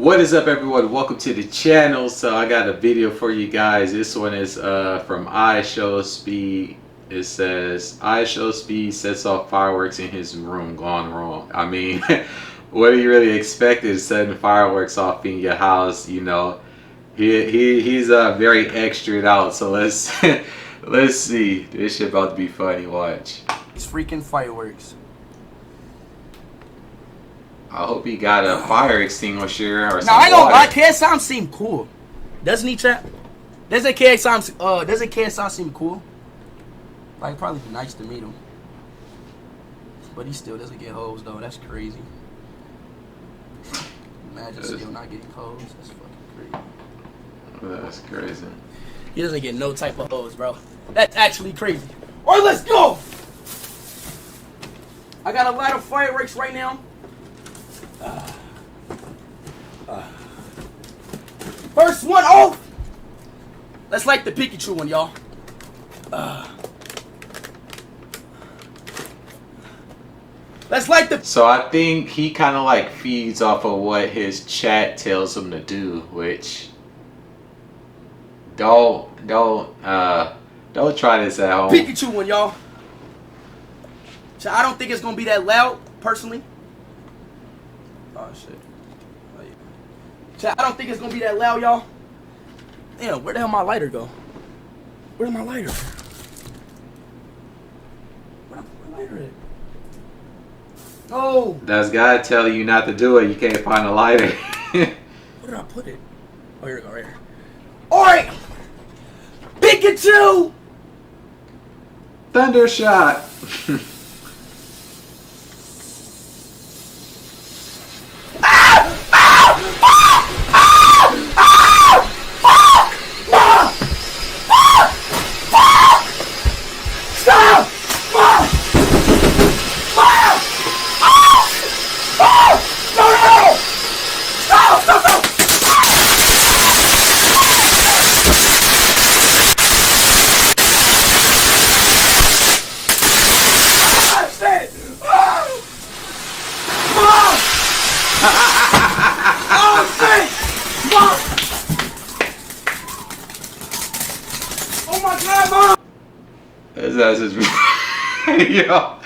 What is up, everyone? Welcome to the channel. So I got a video for you guys. This one is from iShowSpeed. It says iShowSpeed sets off fireworks in his room gone wrong. I mean, what do you really expect is setting fireworks off in your house? You know, he's very extra out. So let's let's see. This shit about to be funny. Watch. It's freaking fireworks. I hope he got a fire extinguisher or something. Now I don't lie, KSI seem cool. Doesn't he, chat? Doesn't KSI seem cool? Like, probably be nice to meet him. But he still doesn't get hoes though. That's crazy. Imagine still not getting hoes. That's fucking crazy. That's crazy. He doesn't get no type of hoes, bro. That's actually crazy. Alright, let's go! I got a lot of fireworks right now. First one off. Let's like the Pikachu one, y'all. Let's like the. So I think he kind of like feeds off of what his chat tells him to do, which don't try this at home. Pikachu one, y'all. So I don't think it's gonna be that loud, personally. Oh shit. Oh, yeah. So I don't think it's gonna be that loud, y'all. Damn, where the hell my lighter go? Where's my lighter? Where's my lighter at? Oh! That's God telling you not to do it. You can't find a lighter. Where did I put it? Oh, here we go, right here. Alright! Pikachu! Thunder shot. His ass is yo,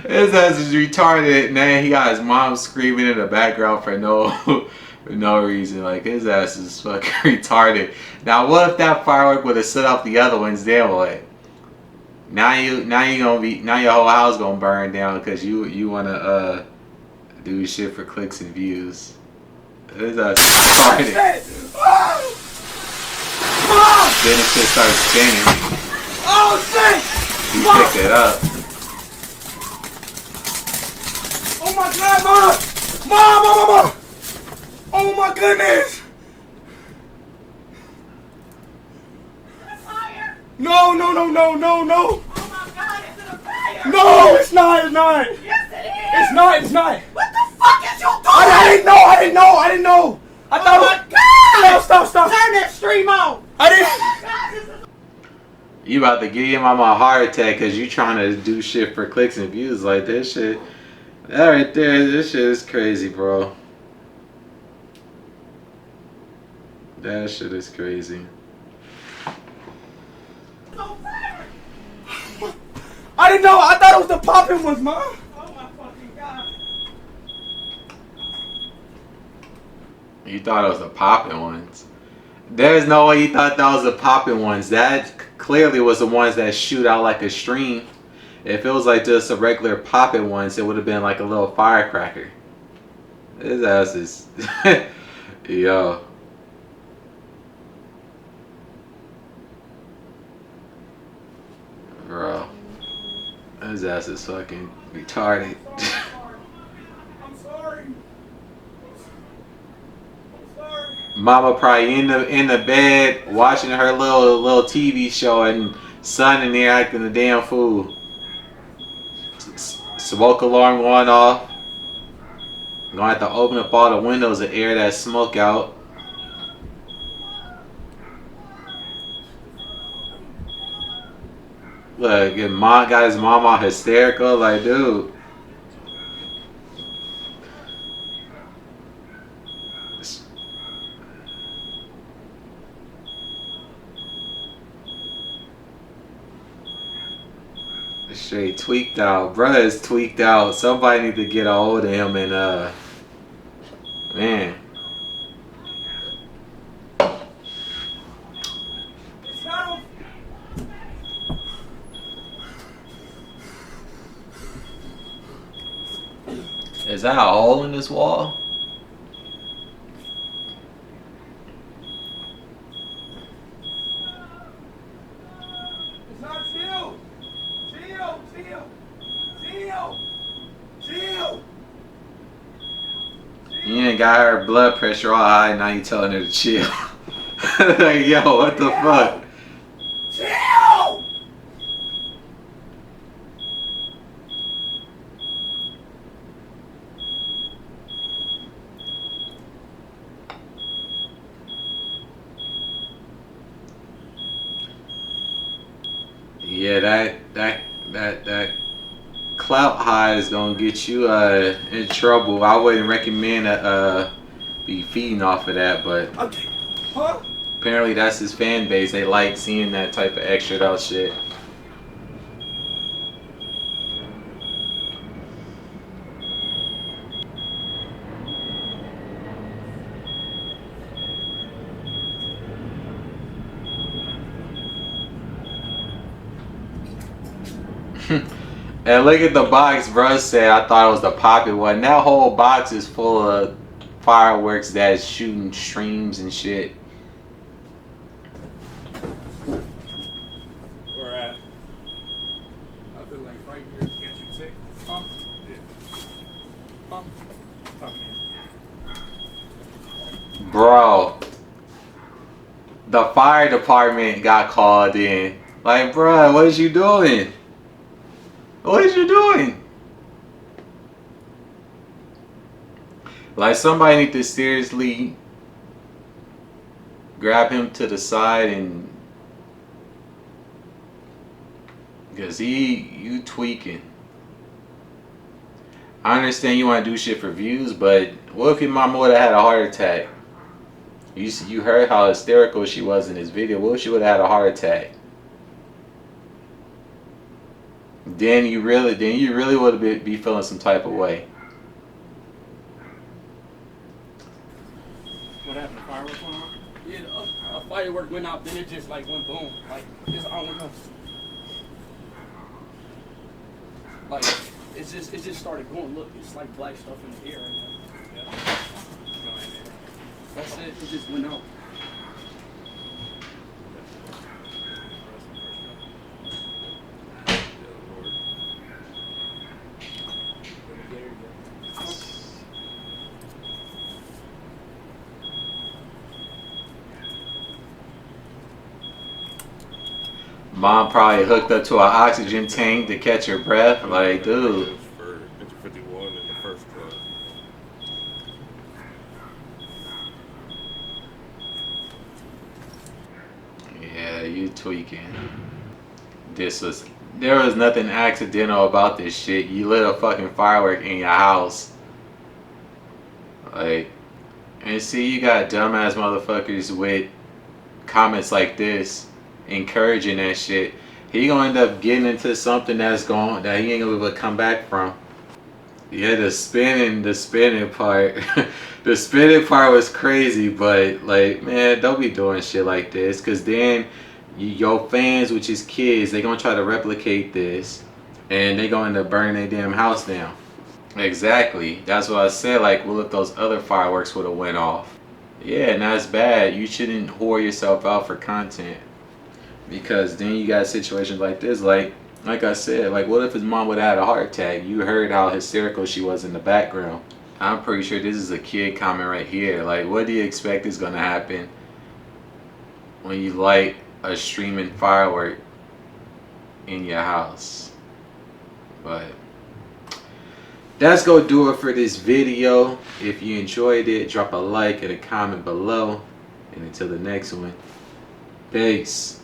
his ass is retarded, man. He got his mom screaming in the background for no reason. Like, his ass is fucking retarded. Now what if that firework would have set off the other ones? Then what? Now your whole house gonna burn down because you wanna do shit for clicks and views. His ass is retarded. Then it just starts spinning. Oh shit! He picked it up. Oh my god, Mom! Oh my goodness! Fire! No! Oh my god, is it a fire? No, it's not! Yes, it is! It's not! What the fuck is you doing? I didn't know! I thought. Oh my god! Stop! Turn that stream on! I didn't. Oh my god, this is. You about to give your mama a heart attack because you trying to do shit for clicks and views like this shit. That right there, this shit is crazy, bro. That shit is crazy. I didn't know. I thought it was the popping ones, Mom. Oh my fucking god. You thought it was the popping ones. There's no way you thought that was the popping ones. That clearly was the ones that shoot out like a stream. If it was like just a regular popping ones, it would have been like a little firecracker. His ass is yo. Bro. His ass is fucking retarded. I'm sorry. Mama probably in the bed watching her little TV show and son in there acting a damn fool. Smoke alarm going off. Gonna have to open up all the windows to air that smoke out. Look, and mom got his mom all hysterical, like, dude. Straight tweaked out. Bruh is tweaked out. Somebody need to get a hold of him and man. Is that a hole in this wall? It's not chill. Chill. You ain't got her blood pressure all high, now you telling her to chill. Like, yo, what the fuck? Chill! Yeah, that clout high is gonna get you in trouble. I wouldn't recommend be feeding off of that, but Okay. Huh? apparently that's his fan base. They like seeing that type of extra out shit. And look at the box, bro. Said I thought it was the poppy one. That whole box is full of fireworks that's shooting streams and shit. Where at? I feel like right here. Get you sick. Huh? Yeah. Huh? Okay. Bro, the fire department got called in. Like, bro, what is you doing? What is you doing? Like, somebody need to seriously grab him to the side and, because you tweaking. I understand you want to do shit for views, but what if your mama would have had a heart attack? You heard how hysterical she was in this video. What if she would have had a heart attack? Then you really would be feeling some type of way. What happened? A firework went off? Yeah, a firework went out, then it just like went boom. Like, it's I don't know. Like, it just started going. Look, it's like black stuff in the air right now. Yeah. That's it. It just went out. Mom probably hooked up to an oxygen tank to catch her breath. Like, dude. For 51 in the first truck. Yeah, you tweaking. There was nothing accidental about this shit. You lit a fucking firework in your house. Like, and see, you got dumbass motherfuckers with comments like this, encouraging that shit. He gonna end up getting into something that he ain't gonna be able to come back from. Yeah, the spinning part. The spinning part was crazy, but like, man, don't be doing shit like this, cause then your fans, which is kids, they gonna try to replicate this, and they gonna end up burning their damn house down. Exactly. That's what I said. Like, well, if those other fireworks would have went off, yeah, and that's bad. You shouldn't whore yourself out for content, because then you got situations like this. Like I said, like, what if his mom would have had a heart attack? You heard how hysterical she was in the background. I'm pretty sure this is a kid comment right here. Like, what do you expect is gonna happen when you light a streaming firework in your house? But that's gonna do it for this video. If you enjoyed it, drop a like and a comment below. And until the next one, peace.